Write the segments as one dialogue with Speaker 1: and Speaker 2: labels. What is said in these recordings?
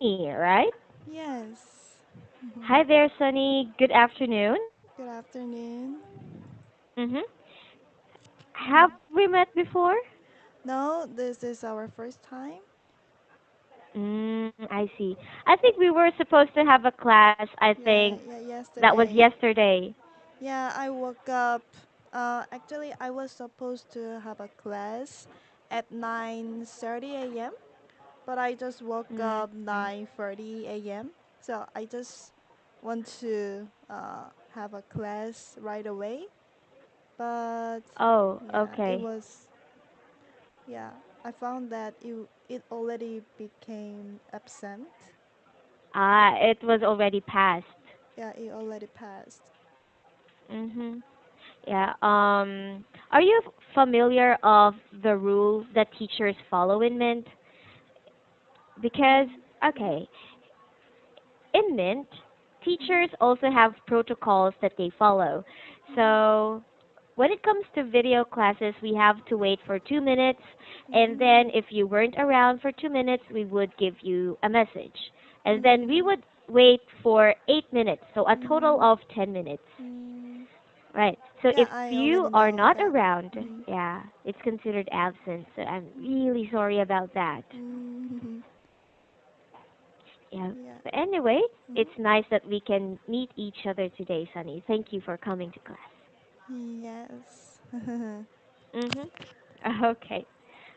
Speaker 1: Sunny, right?
Speaker 2: Yes.
Speaker 1: Hi there, Sunny. Good afternoon.
Speaker 2: Good afternoon.
Speaker 1: Mm-hmm. Have we met before?
Speaker 2: No, this is our first time.
Speaker 1: I see. I think we were supposed to have a class, I think
Speaker 2: Yeah, yeah,
Speaker 1: that was
Speaker 2: yesterday.
Speaker 1: yesterday.
Speaker 2: Yeah, I woke up. Actually, I was supposed to have a class at 9:30 a.m., but I just woke up
Speaker 1: Mm.
Speaker 2: 9:30 a.m. So I just want to have a class right away. But
Speaker 1: Oh,
Speaker 2: yeah, it
Speaker 1: okay.
Speaker 2: was yeah. I found that it already became absent.
Speaker 1: Ah, it was already passed.
Speaker 2: Yeah, it already passed.
Speaker 1: Mm-hmm. Yeah. Are you familiar of the rules that teachers follow in Mint? Because, okay, in Mint, teachers also have protocols that they follow. So, when it comes to video classes, we have to wait for 2 minutes, and then if you weren't around for 2 minutes, we would give you a message. And then we would wait for 8 minutes, so a total of 10 minutes.
Speaker 2: Mm,
Speaker 1: Right. So
Speaker 2: yeah,
Speaker 1: if
Speaker 2: I
Speaker 1: you
Speaker 2: already
Speaker 1: are
Speaker 2: know
Speaker 1: not
Speaker 2: that.
Speaker 1: around,
Speaker 2: Mhm.
Speaker 1: yeah, it's considered absence. So I'm really sorry about that.
Speaker 2: Mhm.
Speaker 1: Yeah.
Speaker 2: Yeah.
Speaker 1: But anyway,
Speaker 2: Mhm.
Speaker 1: it's nice that we can meet each other today, Sunny. Thank you for coming to class.
Speaker 2: Yes.
Speaker 1: Mhm. Okay.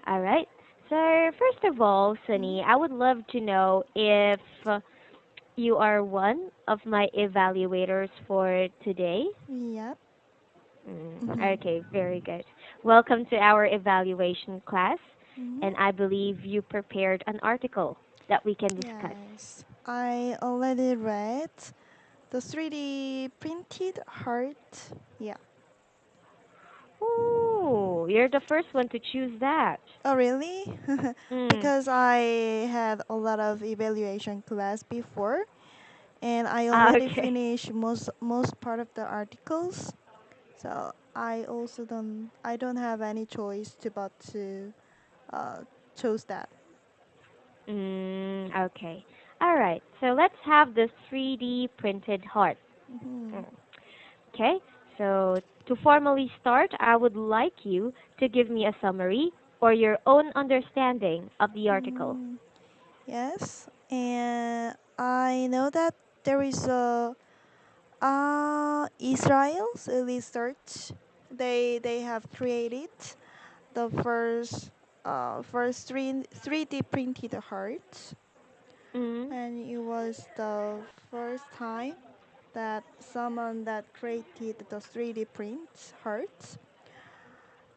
Speaker 1: All right. So first of all,
Speaker 2: Mhm.
Speaker 1: Sunny, I would love to know if you are one of my evaluators for today.
Speaker 2: Yep. Mhm.
Speaker 1: Okay, very good. Welcome to our evaluation class,
Speaker 2: Mhm.
Speaker 1: and I believe you prepared an article that we can discuss.
Speaker 2: Yes. I already read the 3D printed heart. Yeah.
Speaker 1: Ooh, you're the first one to choose that.
Speaker 2: Oh, really?
Speaker 1: Mm.
Speaker 2: Because I had a lot of evaluation class before, and I
Speaker 1: Ah,
Speaker 2: already
Speaker 1: okay.
Speaker 2: finished most part of the articles. So I don't have any choice to but to uh, choose that.
Speaker 1: Okay. All right. So let's have the 3D printed heart.
Speaker 2: Mhm.
Speaker 1: Mm. Okay. So to formally start, I would like you to give me a summary or your own understanding of the article.
Speaker 2: Mm, yes, and I know that there is a Israel's research. They have created the first three D printed heart,
Speaker 1: Mm.
Speaker 2: and it was the first time that someone that created the 3D print heart.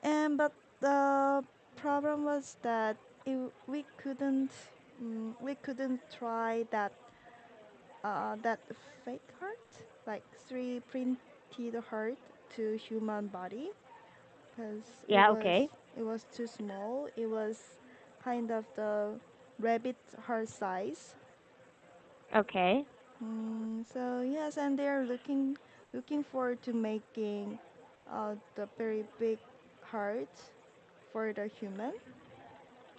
Speaker 2: And but the problem was that we couldn't try that fake heart, like 3 printed heart to human body, because
Speaker 1: Yeah, okay.
Speaker 2: it was too small. It was kind of the rabbit heart size.
Speaker 1: Okay.
Speaker 2: So yes, and they're looking forward to making the very big heart for the human.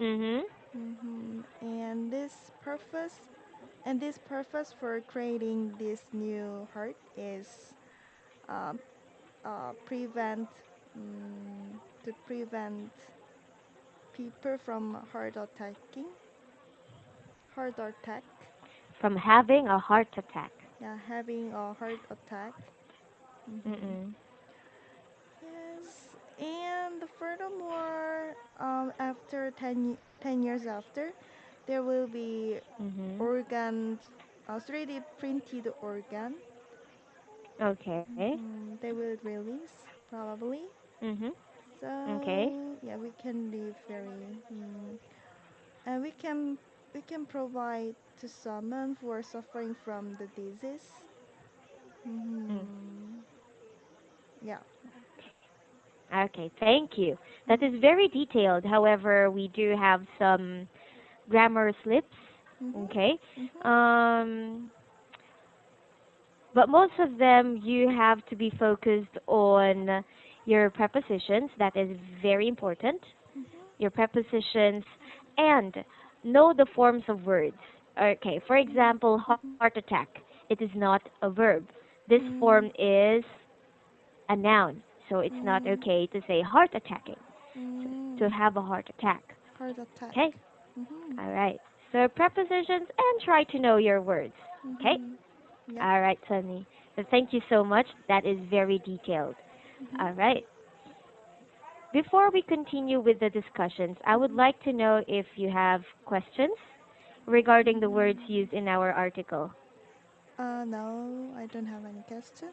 Speaker 1: Mhm.
Speaker 2: And this purpose for creating this new heart is um, prevent to prevent people from heart attack.
Speaker 1: From having a heart attack.
Speaker 2: Yeah, having a heart attack. hmm
Speaker 1: Mm-mm.
Speaker 2: Yes, and furthermore, after 10 years after, there will be
Speaker 1: Mhm.
Speaker 2: organs, 3D printed organ.
Speaker 1: Okay.
Speaker 2: They will release probably.
Speaker 1: Mhm. Okay.
Speaker 2: So yeah, we can live very, and we can provide to someone who are suffering from the disease.
Speaker 1: Mm.
Speaker 2: hmm Yeah.
Speaker 1: Okay, thank you. That is
Speaker 2: Mm-hmm.
Speaker 1: very detailed. However, we do have some grammar slips. Okay.
Speaker 2: Mm-hmm.
Speaker 1: Um, but most of them you have to be focused on your prepositions. That is very important.
Speaker 2: Mm-hmm.
Speaker 1: Your prepositions and know the forms of words. Okay, for example, heart attack. It is not a verb. This form
Speaker 2: Mm,
Speaker 1: is a noun. So it's not
Speaker 2: mm,
Speaker 1: okay to say heart attacking, to
Speaker 2: mm.
Speaker 1: have a heart attack.
Speaker 2: Heart attack.
Speaker 1: Okay?
Speaker 2: Mhm.
Speaker 1: All right. So prepositions and try to know your words. Okay?
Speaker 2: Mhm. Yep.
Speaker 1: All right, Sunny. So thank you so much. That is very detailed.
Speaker 2: Mhm.
Speaker 1: All right. Before we continue with the discussions, I would
Speaker 2: Mhm.
Speaker 1: like to know if you have questions regarding the words
Speaker 2: Mm.
Speaker 1: used in our article.
Speaker 2: No, I don't have any question.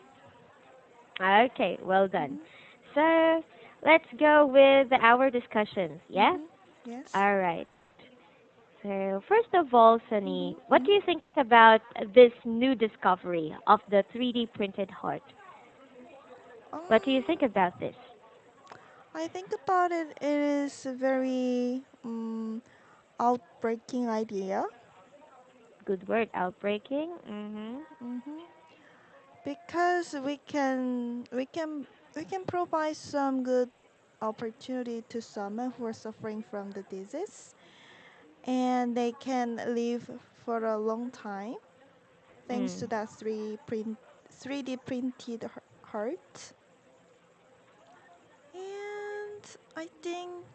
Speaker 1: Okay, well done.
Speaker 2: Mhm.
Speaker 1: So let's go with our discussions. Yeah?
Speaker 2: Mhm. Yes.
Speaker 1: All right. So first of all, Sunny,
Speaker 2: Mhm.
Speaker 1: what do
Speaker 2: Mhm.
Speaker 1: you think about this new discovery of the 3D printed heart? What do you think
Speaker 2: Um,
Speaker 1: about this?
Speaker 2: I think about it. It is a very outbreaking idea.
Speaker 1: Good word, outbreaking. Mhm.
Speaker 2: Mhm. Because we can provide some good opportunity to someone who are suffering from the disease, and they can live for a long time thanks to
Speaker 1: Mm.
Speaker 2: that 3D printed heart. And I think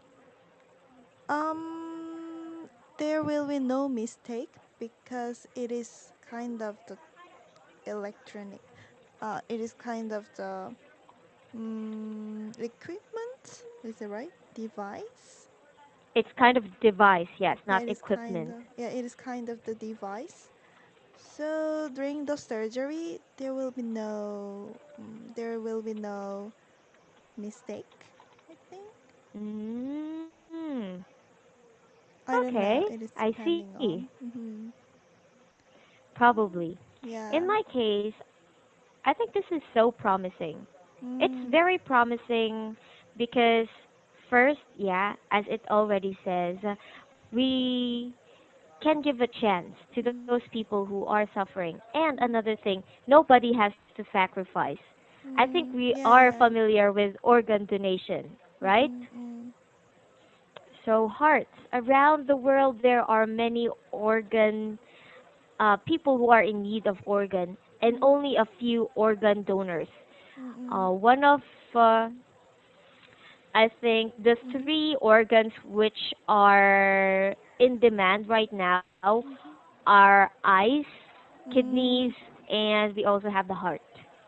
Speaker 2: um there will be no mistake because it is kind of the electronic. It is kind of the equipment. Is it right? Device.
Speaker 1: It's kind of device, yes,
Speaker 2: Yeah,
Speaker 1: not
Speaker 2: it is kind
Speaker 1: equipment.
Speaker 2: of the device. So during the surgery, there will be no mistake. I think.
Speaker 1: Mm.
Speaker 2: I don't know.
Speaker 1: Okay,
Speaker 2: It is
Speaker 1: I
Speaker 2: depending
Speaker 1: see.
Speaker 2: on.
Speaker 1: Probably. In
Speaker 2: Yeah.
Speaker 1: my case, I think this is so promising. It's
Speaker 2: Mm,
Speaker 1: very promising because first, yeah, as it already says, we can give a chance to those
Speaker 2: mm,
Speaker 1: people who are suffering. And another thing, nobody has to sacrifice. I think we
Speaker 2: yeah,
Speaker 1: are
Speaker 2: yeah.
Speaker 1: familiar with organ donation, right?
Speaker 2: Mm, mm,
Speaker 1: So hearts. Around the world, there are many organ people who are in need of organ, and
Speaker 2: mm,
Speaker 1: only a few organ donors.
Speaker 2: mm, mm,
Speaker 1: One of I think the
Speaker 2: mhm,
Speaker 1: three organs which are in demand right now are eyes, kidneys,
Speaker 2: mm,
Speaker 1: and we also have the heart.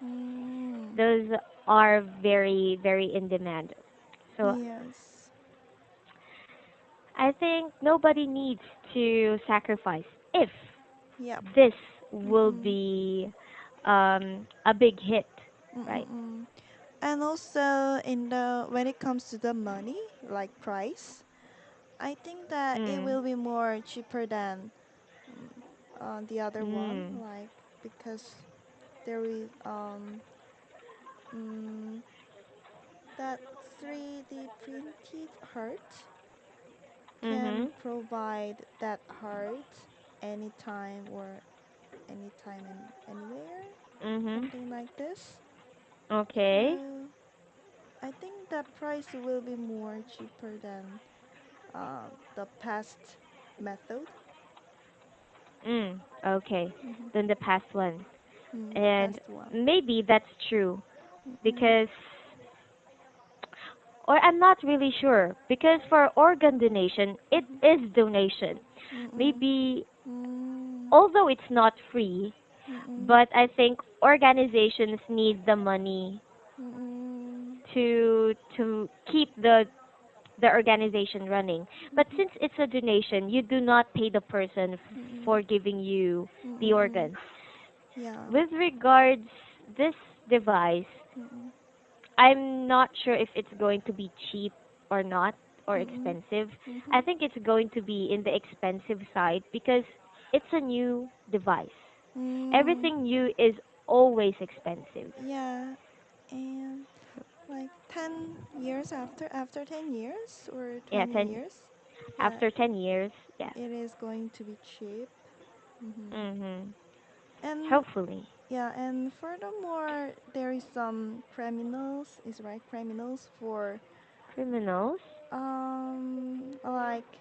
Speaker 2: mm.
Speaker 1: Those are very, very in demand. So
Speaker 2: Yes.
Speaker 1: I think nobody needs to sacrifice if
Speaker 2: Yep.
Speaker 1: this
Speaker 2: Mm,
Speaker 1: will
Speaker 2: mm,
Speaker 1: be a big hit,
Speaker 2: mm, mm,
Speaker 1: right?
Speaker 2: mm. And also in the when it comes to the money, like price, I think that it
Speaker 1: Mm.
Speaker 2: will be more cheaper than the other one,
Speaker 1: Mm.
Speaker 2: like because there is mm, that 3D printed heart can
Speaker 1: Mhm.
Speaker 2: provide that heart anytime or anytime and anywhere,
Speaker 1: Mhm.
Speaker 2: something like this.
Speaker 1: Okay.
Speaker 2: So I think the price will be more cheaper than the past method.
Speaker 1: Mm. Okay.
Speaker 2: Mm-hmm.
Speaker 1: Then the past one.
Speaker 2: The
Speaker 1: And
Speaker 2: past one.
Speaker 1: maybe that's true
Speaker 2: Mm-mm.
Speaker 1: because or I'm not really sure because for organ donation it
Speaker 2: Mm-hmm.
Speaker 1: is donation.
Speaker 2: Mm-mm.
Speaker 1: Maybe
Speaker 2: Mm.
Speaker 1: although it's not free,
Speaker 2: Mm-mm.
Speaker 1: but I think organizations need the money
Speaker 2: Mm-mm.
Speaker 1: to keep the organization running. But
Speaker 2: Mm-hmm.
Speaker 1: since it's a donation, you do not pay the person
Speaker 2: Mm-mm.
Speaker 1: for giving you the
Speaker 2: Mm-mm.
Speaker 1: organs.
Speaker 2: Yeah.
Speaker 1: With regards this device,
Speaker 2: Mm-mm.
Speaker 1: I'm not sure if it's going to be cheap or not or
Speaker 2: Mm-mm.
Speaker 1: expensive.
Speaker 2: Mm-hmm.
Speaker 1: I think it's going to be in the expensive side because it's a new device.
Speaker 2: Mm.
Speaker 1: Everything new is always expensive.
Speaker 2: Yeah. And like 10 years after 10 years or
Speaker 1: Yeah,
Speaker 2: 20
Speaker 1: 10
Speaker 2: years, yeah,
Speaker 1: after 10 years, yes.
Speaker 2: it is going to be cheap. Mm-hmm.
Speaker 1: Mhm.
Speaker 2: And
Speaker 1: Hopefully.
Speaker 2: yeah, and furthermore, there is some criminals, is right, criminals for
Speaker 1: Criminals?
Speaker 2: like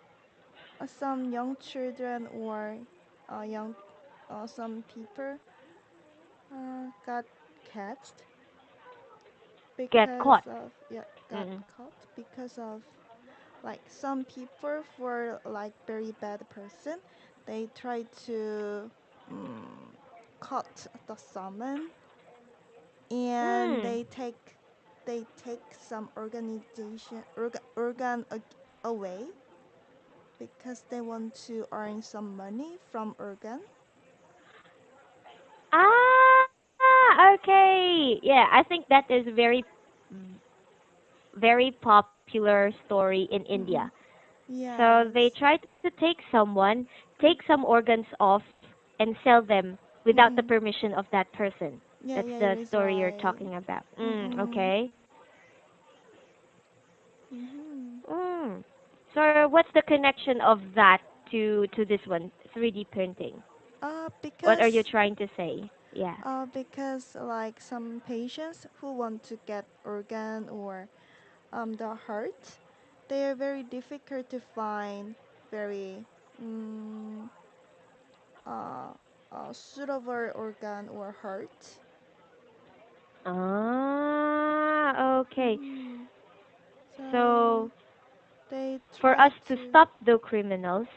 Speaker 2: some young children or young some people got catched
Speaker 1: Get
Speaker 2: because
Speaker 1: caught.
Speaker 2: of yeah got
Speaker 1: Mm.
Speaker 2: caught because of like some people were like very bad person. They try to um, cut the salmon and
Speaker 1: Mm.
Speaker 2: they take some organ away because they want to earn some money from organ.
Speaker 1: Ah, okay. Yeah, I think that is very popular story in India.
Speaker 2: Mm-mm.
Speaker 1: So they
Speaker 2: Yes.
Speaker 1: try to take someone, take some organs off, and sell them without the
Speaker 2: Mm-mm.
Speaker 1: permission of that person.
Speaker 2: Yeah,
Speaker 1: That's
Speaker 2: yeah, it
Speaker 1: the
Speaker 2: is
Speaker 1: story you're
Speaker 2: right.
Speaker 1: talking about.
Speaker 2: Mm-mm.
Speaker 1: Okay.
Speaker 2: Mm-hmm.
Speaker 1: Mm. So what's the connection of that to this one, 3D printing?
Speaker 2: Uh,
Speaker 1: What are you
Speaker 2: because
Speaker 1: trying to say? Yeah.
Speaker 2: because like some patients who want to get organ or the heart, they are very difficult to find very mm, uh, suitable organ or heart.
Speaker 1: Ah, okay.
Speaker 2: Mm-hmm. So
Speaker 1: So
Speaker 2: they
Speaker 1: for
Speaker 2: try
Speaker 1: us to
Speaker 2: to
Speaker 1: stop the criminals,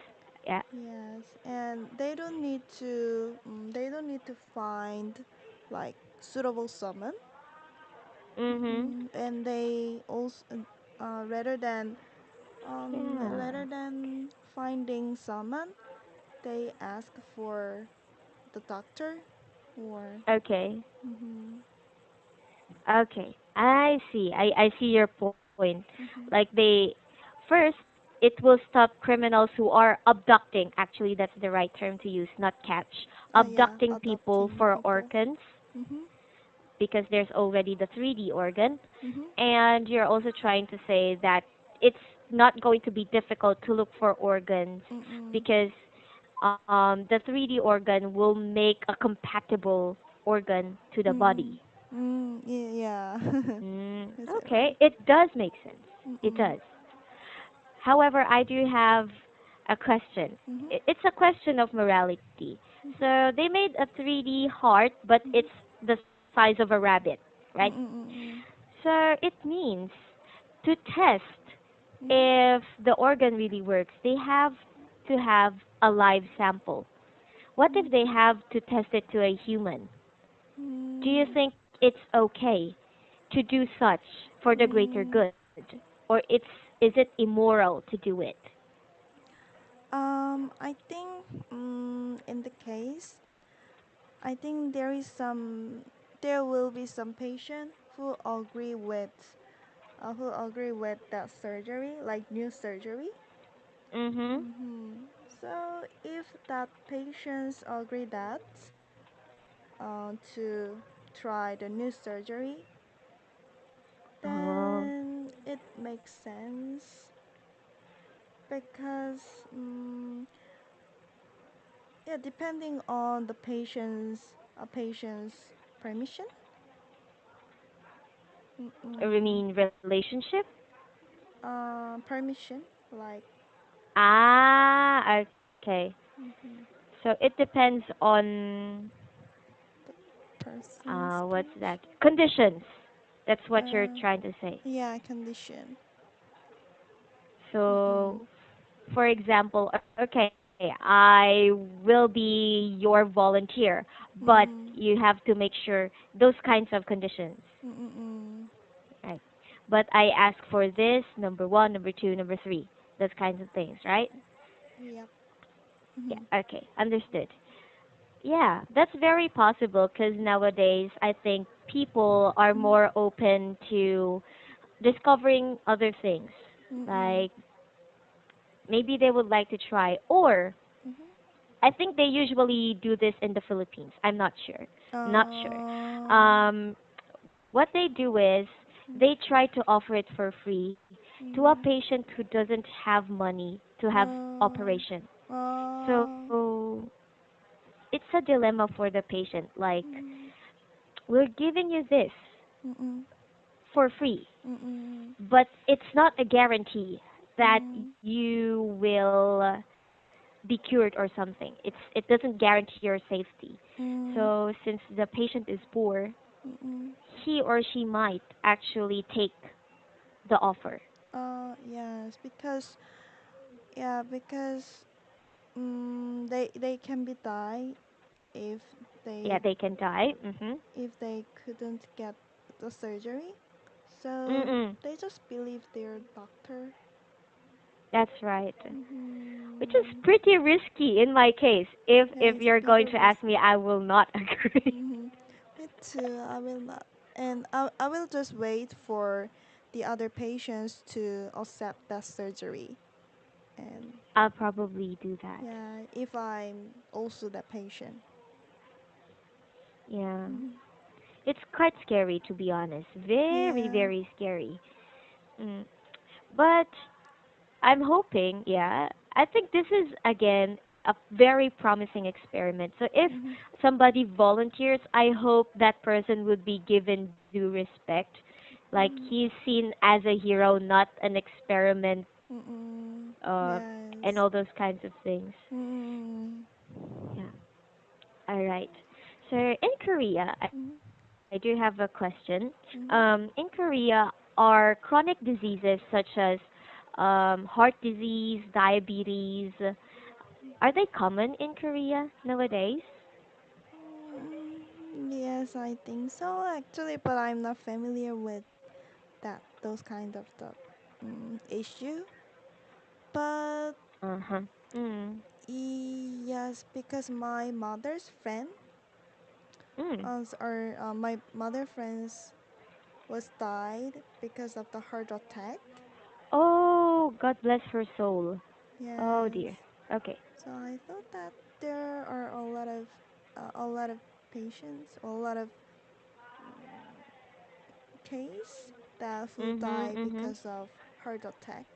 Speaker 1: yeah.
Speaker 2: yes, and they don't need to find like suitable summon.
Speaker 1: Mhm.
Speaker 2: And they also
Speaker 1: Yeah.
Speaker 2: rather than finding someone, they ask for the doctor or
Speaker 1: Okay.
Speaker 2: mm-hmm,
Speaker 1: Okay. I see. I see your point. Like
Speaker 2: mm-hmm.
Speaker 1: first it will stop criminals who are abducting. Actually, that's the right term to use, not catch.
Speaker 2: Yeah,
Speaker 1: Abducting people
Speaker 2: adopting
Speaker 1: for
Speaker 2: people.
Speaker 1: organs
Speaker 2: Mm-hmm,
Speaker 1: because there's already the 3D organ.
Speaker 2: mm-hmm,
Speaker 1: And you're also trying to say that it's not going to be difficult to look for organs
Speaker 2: mm-mm,
Speaker 1: because the 3D organ will make a compatible organ to the
Speaker 2: mm-mm,
Speaker 1: body.
Speaker 2: yeah, is it
Speaker 1: Okay,
Speaker 2: right?
Speaker 1: it does make sense. It
Speaker 2: Mm-mm,
Speaker 1: does. However, I do have a question.
Speaker 2: mm-hmm,
Speaker 1: It's a question of morality.
Speaker 2: mm-hmm,
Speaker 1: So they made a 3D heart, but it's
Speaker 2: mm-hmm,
Speaker 1: the size of a rabbit, right?
Speaker 2: mm-mm, mm-mm,
Speaker 1: So it means to test
Speaker 2: mm-hmm,
Speaker 1: if the organ really works, they have to have a live sample. What if they have to test it to a human? Do you
Speaker 2: mm-hmm,
Speaker 1: think it's okay to do such for the greater
Speaker 2: mm-hmm.
Speaker 1: good? Or is it immoral to do it?
Speaker 2: I think in the case, I think there will be some patient who agree with that surgery, like new surgery.
Speaker 1: Mhm.
Speaker 2: So if that patients agree that to try the new surgery,
Speaker 1: Oh,
Speaker 2: then it makes sense because yeah, depending on the patient's permission.
Speaker 1: I
Speaker 2: Mm-mm.
Speaker 1: mean relationship?
Speaker 2: Permission, like
Speaker 1: Ah, okay.
Speaker 2: mhm,
Speaker 1: So it depends on
Speaker 2: the person's
Speaker 1: what's that?
Speaker 2: permission.
Speaker 1: Conditions. That's what you're
Speaker 2: Uh,
Speaker 1: trying to say.
Speaker 2: yeah, condition. Mm-mm.
Speaker 1: So, for example, okay, I will be your volunteer, but
Speaker 2: Mm-mm.
Speaker 1: you have to make sure those kinds of conditions,
Speaker 2: Mm-mm.
Speaker 1: right? But I ask for this, number one, number two, number three, those kinds of things, right?
Speaker 2: Yep.
Speaker 1: Yeah,
Speaker 2: Mm-hmm.
Speaker 1: okay, understood. Yeah, that's very possible because nowadays I think people are
Speaker 2: Mm-hmm.
Speaker 1: more open to discovering other things.
Speaker 2: Mm-mm.
Speaker 1: Like maybe they would like to try, or
Speaker 2: Mm-hmm.
Speaker 1: I think they usually do this in the Philippines. I'm not sure. Not sure.
Speaker 2: Uh,
Speaker 1: Um, what they do is they try to offer it for free to a
Speaker 2: mm-hmm.
Speaker 1: patient who doesn't have money to have
Speaker 2: Uh,
Speaker 1: operation.
Speaker 2: uh,
Speaker 1: So it's a dilemma for the patient. Like,
Speaker 2: mm-hmm.
Speaker 1: we're giving you this
Speaker 2: Mm-mm.
Speaker 1: for free,
Speaker 2: Mm-mm.
Speaker 1: but it's not a guarantee that
Speaker 2: Mm-hmm.
Speaker 1: you will be cured or something. It doesn't guarantee your safety.
Speaker 2: Mm,
Speaker 1: So since the patient is poor,
Speaker 2: mm-mm.
Speaker 1: he or she might actually take the offer.
Speaker 2: Yes, because yeah, because they can be die if
Speaker 1: Yeah,
Speaker 2: they
Speaker 1: they can die. Mhm.
Speaker 2: couldn't get the surgery. So
Speaker 1: Mm-mm.
Speaker 2: they just believe their doctor.
Speaker 1: That's right. Which is
Speaker 2: Mm-hmm.
Speaker 1: pretty risky in my case.
Speaker 2: Yeah,
Speaker 1: If
Speaker 2: it's
Speaker 1: you're
Speaker 2: pretty
Speaker 1: going to ask me,
Speaker 2: risky.
Speaker 1: I will not agree.
Speaker 2: Mm-hmm. Me too. I will not, and I will just wait for the other patients to accept that surgery. And
Speaker 1: I'll probably do that.
Speaker 2: yeah, if I'm also the patient.
Speaker 1: Yeah.
Speaker 2: Mm-hmm.
Speaker 1: It's quite scary to be honest. Very,
Speaker 2: Yeah.
Speaker 1: very scary. Mm. But I'm hoping, yeah. I think this is again a very promising experiment. So if
Speaker 2: Mm-hmm.
Speaker 1: somebody volunteers, I hope that person would be given due respect. Like he's seen as a hero, not an experiment,
Speaker 2: Mm-mm.
Speaker 1: uh, and
Speaker 2: Yes.
Speaker 1: all those kinds of things.
Speaker 2: Mm-mm.
Speaker 1: Yeah. All right. So in Korea, I do have a question.
Speaker 2: Mm-hmm.
Speaker 1: In Korea, are chronic diseases such as heart disease, diabetes, are they common in Korea nowadays?
Speaker 2: Yes, I think so actually, but I'm not familiar with that those kind of the issue. But
Speaker 1: Uh huh. Mm.
Speaker 2: yes, because my mother's friend,
Speaker 1: Mm.
Speaker 2: or my mother friends was died because of the heart attack.
Speaker 1: Oh, God bless her soul. Oh
Speaker 2: Yes.
Speaker 1: dear. Okay.
Speaker 2: So I thought that there are a lot of patients, a lot of case that who
Speaker 1: Mhm.
Speaker 2: die
Speaker 1: Mhm.
Speaker 2: because of heart attack.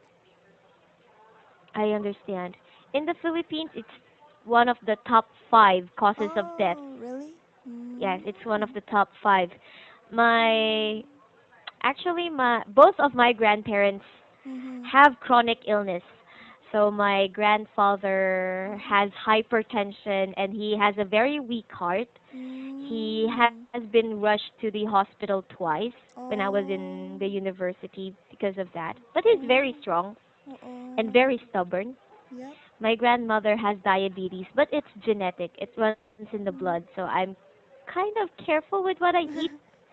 Speaker 1: I understand. In the Philippines, it's one of the top five causes of death.
Speaker 2: Oh, really?
Speaker 1: Yes,
Speaker 2: Mm.
Speaker 1: it's one of the top five. My actually my both of my grandparents
Speaker 2: Mhm.
Speaker 1: have chronic illness. So my grandfather has hypertension and he has a very weak heart. He has
Speaker 2: Mm.
Speaker 1: been rushed to the hospital twice when I was in the
Speaker 2: Oh.
Speaker 1: university because of that. But he's very
Speaker 2: Mm.
Speaker 1: strong and
Speaker 2: Oh.
Speaker 1: very stubborn.
Speaker 2: Yep.
Speaker 1: My grandmother has diabetes, but it's genetic. It runs in the blood, so I'm kind of careful with what I eat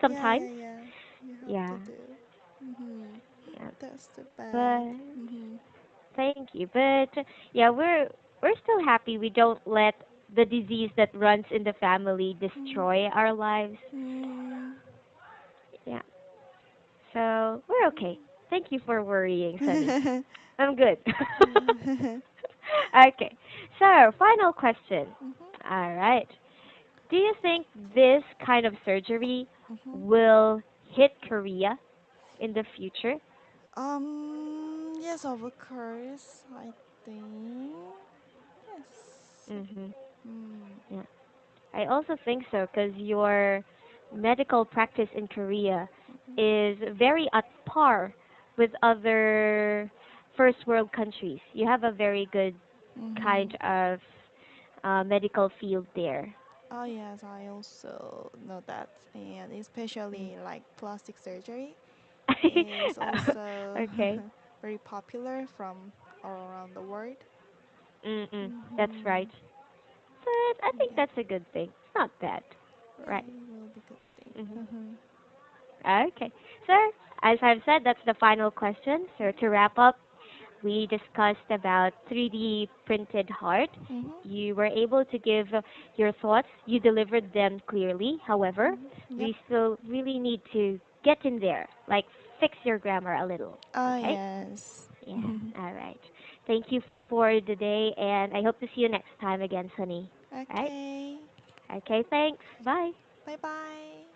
Speaker 2: Yeah,
Speaker 1: sometimes.
Speaker 2: yeah, yeah. You have
Speaker 1: Yeah,
Speaker 2: to do. Mhm.
Speaker 1: yeah.
Speaker 2: That's too bad.
Speaker 1: But
Speaker 2: Mhm.
Speaker 1: thank you. But yeah, we're still happy we don't let the disease that runs in the family
Speaker 2: Mhm.
Speaker 1: destroy our lives.
Speaker 2: Mm.
Speaker 1: Yeah. So we're okay. Thank you for worrying, Sunny. I'm good.
Speaker 2: Mhm.
Speaker 1: Okay. So, final question. All right. Do you think this kind of surgery
Speaker 2: Mhm.
Speaker 1: will hit Korea in the future?
Speaker 2: Yes, of course. I think yes.
Speaker 1: Mhm.
Speaker 2: Mm.
Speaker 1: Yeah. I also think so because your medical practice in Korea
Speaker 2: Mhm.
Speaker 1: is very at par with other first world countries. You have a very good kind
Speaker 2: Mhm.
Speaker 1: of medical field there.
Speaker 2: Oh yes, I also know that, and
Speaker 1: Mm.
Speaker 2: especially like plastic surgery is also
Speaker 1: Okay.
Speaker 2: very popular from all around the world.
Speaker 1: Mm-mm. That's right.
Speaker 2: Mhm.
Speaker 1: But I think
Speaker 2: Yeah.
Speaker 1: that's a good thing. It's not bad.
Speaker 2: Yeah,
Speaker 1: Right.
Speaker 2: it will be good
Speaker 1: Hmm.
Speaker 2: thing.
Speaker 1: Okay. So, as I've said, that's the final question. So, to wrap up, we discussed about 3D printed heart.
Speaker 2: Mhm.
Speaker 1: You were able to give your thoughts. You delivered them clearly. However,
Speaker 2: Yep.
Speaker 1: we still really need to get in there, like fix your grammar a little.
Speaker 2: Ah
Speaker 1: Okay?
Speaker 2: yes.
Speaker 1: Yeah. All right. Thank you for the day, and I hope to see you next time again, Sunny. All right?
Speaker 2: Okay.
Speaker 1: Okay, thanks. Bye.
Speaker 2: Bye bye.